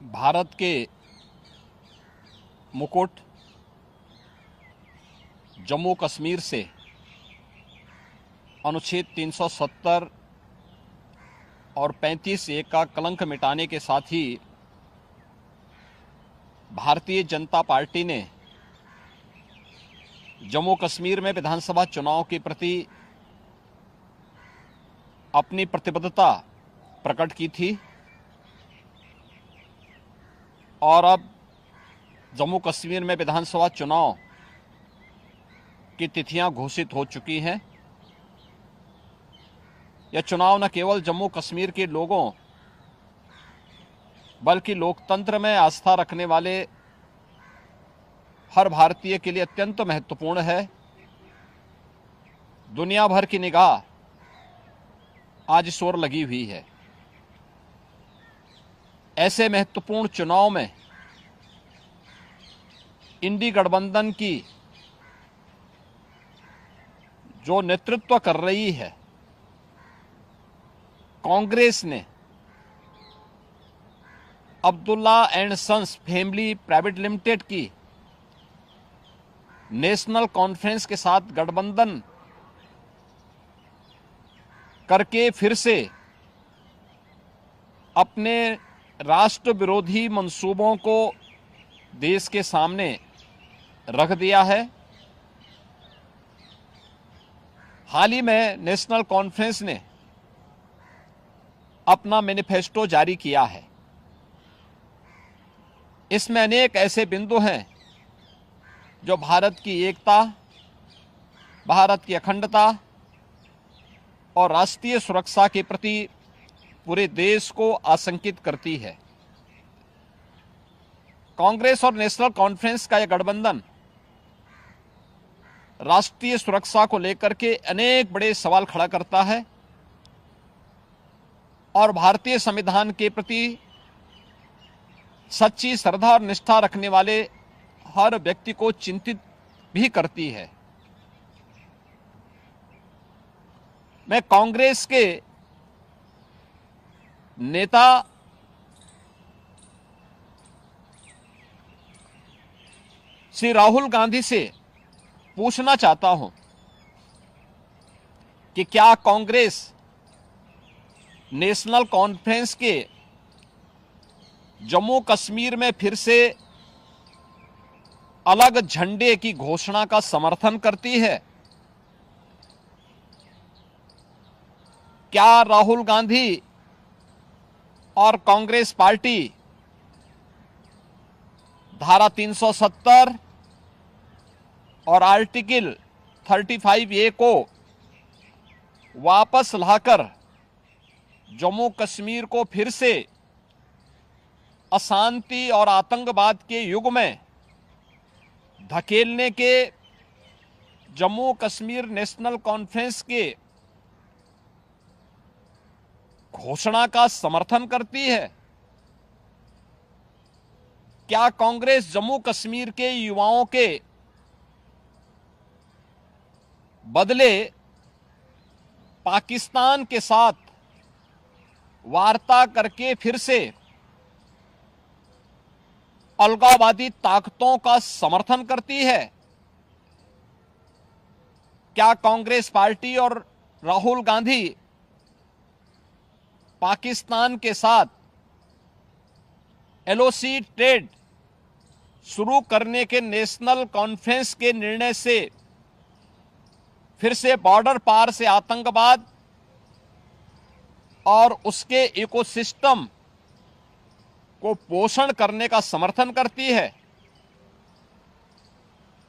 भारत के मुकुट जम्मू कश्मीर से अनुच्छेद 370 और 35(1) का कलंक मिटाने के साथ ही भारतीय जनता पार्टी ने जम्मू कश्मीर में विधानसभा चुनाव के प्रति अपनी प्रतिबद्धता प्रकट की थी और अब जम्मू कश्मीर में विधानसभा चुनाव की तिथियां घोषित हो चुकी हैं। यह चुनाव न केवल जम्मू कश्मीर के लोगों बल्कि लोकतंत्र में आस्था रखने वाले हर भारतीय के लिए अत्यंत महत्वपूर्ण है। दुनिया भर की निगाह आज इस ओर लगी हुई है। ऐसे महत्वपूर्ण चुनाव में इंडी गठबंधन की जो नेतृत्व कर रही है कांग्रेस ने Abdullah and sons family private limited की नेशनल कॉन्फ्रेंस के साथ गठबंधन करके फिर से अपने राष्ट्र विरोधी मंसूबों को देश के सामने रख दिया है। हाल ही में नेशनल कॉन्फ्रेंस ने अपना मैनिफेस्टो जारी किया है। इसमें अनेक ऐसे बिंदु हैं जो भारत की एकता, भारत की अखंडता और राष्ट्रीय सुरक्षा के प्रति पूरे देश को आशंकित करती है। कांग्रेस और नेशनल कॉन्फ्रेंस का यह गठबंधन राष्ट्रीय सुरक्षा को लेकर के अनेक बड़े सवाल खड़ा करता है और भारतीय संविधान के प्रति सच्ची श्रद्धा और निष्ठा रखने वाले हर व्यक्ति को चिंतित भी करती है। मैं कांग्रेस के नेता श्री राहुल गांधी से पूछना चाहता हूं कि क्या कांग्रेस नेशनल कॉन्फ्रेंस के जम्मू कश्मीर में फिर से अलग झंडे की घोषणा का समर्थन करती है? क्या राहुल गांधी और कांग्रेस पार्टी धारा 370 और आर्टिकल 35(a) को वापस लाकर जम्मू कश्मीर को फिर से अशांति और आतंकवाद के युग में धकेलने के जम्मू कश्मीर नेशनल कॉन्फ्रेंस के घोषणा का समर्थन करती है? क्या कांग्रेस जम्मू कश्मीर के युवाओं के बदले पाकिस्तान के साथ वार्ता करके फिर से अलगाववादी ताकतों का समर्थन करती है? क्या कांग्रेस पार्टी और राहुल गांधी पाकिस्तान के साथ एलओसी ट्रेड शुरू करने के नेशनल कॉन्फ्रेंस के निर्णय से फिर से बॉर्डर पार से आतंकवाद और उसके इकोसिस्टम को पोषण करने का समर्थन करती है?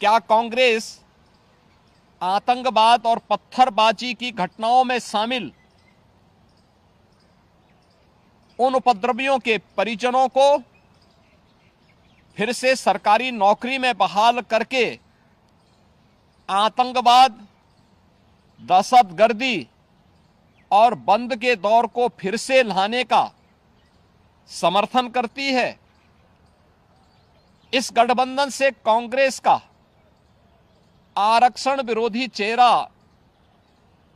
क्या कांग्रेस आतंकवाद और पत्थरबाजी की घटनाओं में शामिल उन उपद्रवियों के परिजनों को फिर से सरकारी नौकरी में बहाल करके आतंकवाद, दहशतगर्दी और बंद के दौर को फिर से लाने का समर्थन करती है? इस गठबंधन से कांग्रेस का आरक्षण विरोधी चेहरा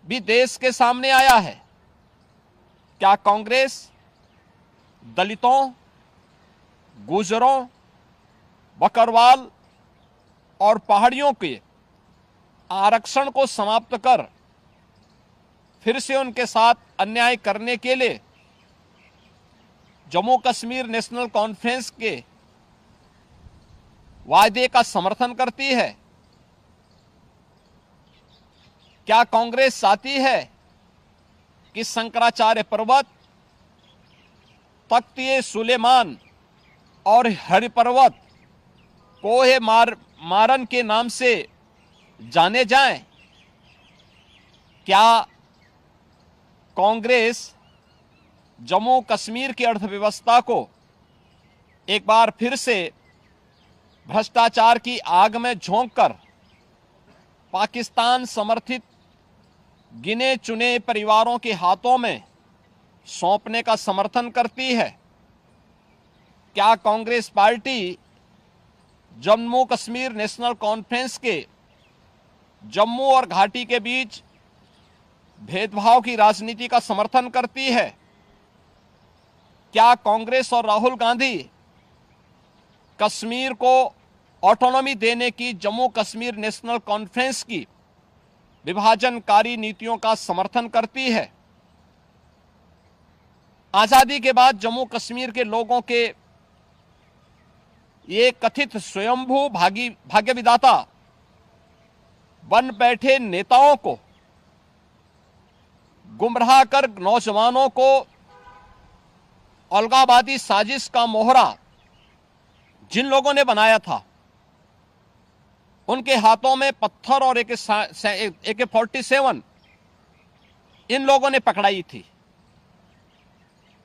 भी देश के सामने आया है। क्या कांग्रेस दलितों, गुजरों, बकरवाल और पहाड़ियों के आरक्षण को समाप्त कर फिर से उनके साथ अन्याय करने के लिए जम्मू कश्मीर नेशनल कॉन्फ्रेंस के वायदे का समर्थन करती है? क्या कांग्रेस चाहती है कि शंकराचार्य पर्वत, तख्त सुलेमान और हरि पर्वत कोहे मारन के नाम से जाने जाएं? क्या कांग्रेस जम्मू कश्मीर की अर्थव्यवस्था को एक बार फिर से भ्रष्टाचार की आग में झोंककर पाकिस्तान समर्थित गिने चुने परिवारों के हाथों में सौंपने का समर्थन करती है? क्या कांग्रेस पार्टी जम्मू कश्मीर नेशनल कॉन्फ्रेंस के जम्मू और घाटी के बीच भेदभाव की राजनीति का समर्थन करती है? क्या कांग्रेस और राहुल गांधी कश्मीर को ऑटोनॉमी देने की जम्मू कश्मीर नेशनल कॉन्फ्रेंस की विभाजनकारी नीतियों का समर्थन करती है? आजादी के बाद जम्मू कश्मीर के लोगों के ये कथित स्वयंभू भाग्य विधाता बन बैठे नेताओं को गुमराह कर नौजवानों को अलगाववादी साजिश का मोहरा जिन लोगों ने बनाया था, उनके हाथों में पत्थर और AK-47 इन लोगों ने पकड़ाई थी।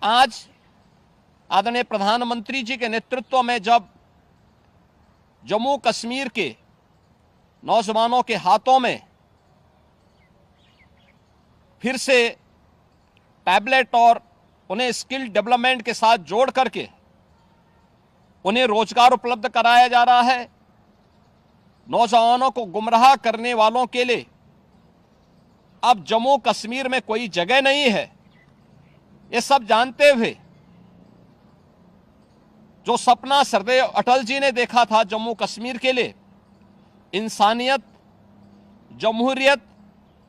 आज आदरणीय प्रधानमंत्री जी के नेतृत्व में जब जम्मू कश्मीर के नौजवानों के हाथों में फिर से टैबलेट और उन्हें स्किल डेवलपमेंट के साथ जोड़ करके उन्हें रोजगार उपलब्ध कराया जा रहा है, नौजवानों को गुमराह करने वालों के लिए अब जम्मू कश्मीर में कोई जगह नहीं है, ये सब जानते हुए जो सपना सरदेव अटल जी ने देखा था जम्मू कश्मीर के लिए, इंसानियत, जमहूरियत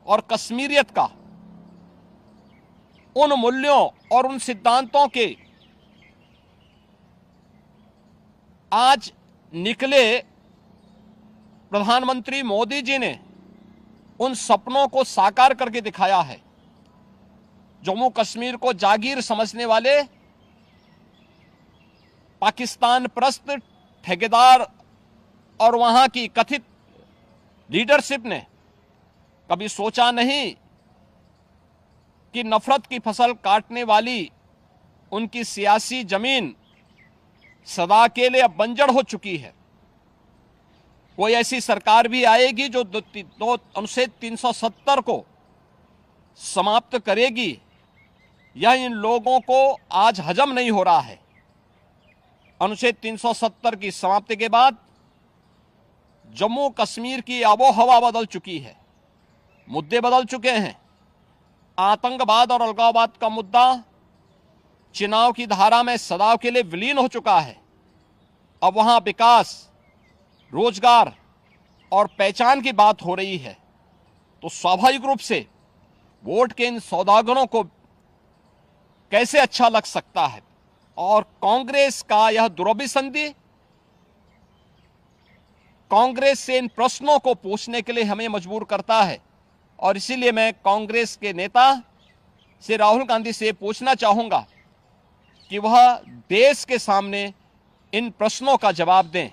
और कश्मीरियत का, उन मूल्यों और उन सिद्धांतों के आज निकले प्रधानमंत्री मोदी जी ने उन सपनों को साकार करके दिखाया है। जम्मू कश्मीर को जागीर समझने वाले पाकिस्तान परस्त ठेकेदार और वहां की कथित लीडरशिप ने कभी सोचा नहीं कि नफरत की फसल काटने वाली उनकी सियासी जमीन सदा के लिए अब बंजर हो चुकी है। कोई ऐसी सरकार भी आएगी जो अनुच्छेद 370 को समाप्त करेगी, यह इन लोगों को आज हजम नहीं हो रहा है। अनुच्छेद 370 की समाप्ति के बाद जम्मू कश्मीर की आबोहवा बदल चुकी है, मुद्दे बदल चुके हैं। आतंकवाद और अलगाववाद का मुद्दा चुनाव की धारा में सदा के लिए विलीन हो चुका है। अब वहां विकास, रोजगार और पहचान की बात हो रही है, तो स्वाभाविक रूप से वोट के इन सौदागरों को कैसे अच्छा लग सकता है। और कांग्रेस का यह दुरभिसंधि कांग्रेस से इन प्रश्नों को पूछने के लिए हमें मजबूर करता है। और इसीलिए मैं कांग्रेस के नेता से, राहुल गांधी से पूछना चाहूंगा कि वह देश के सामने इन प्रश्नों का जवाब दें।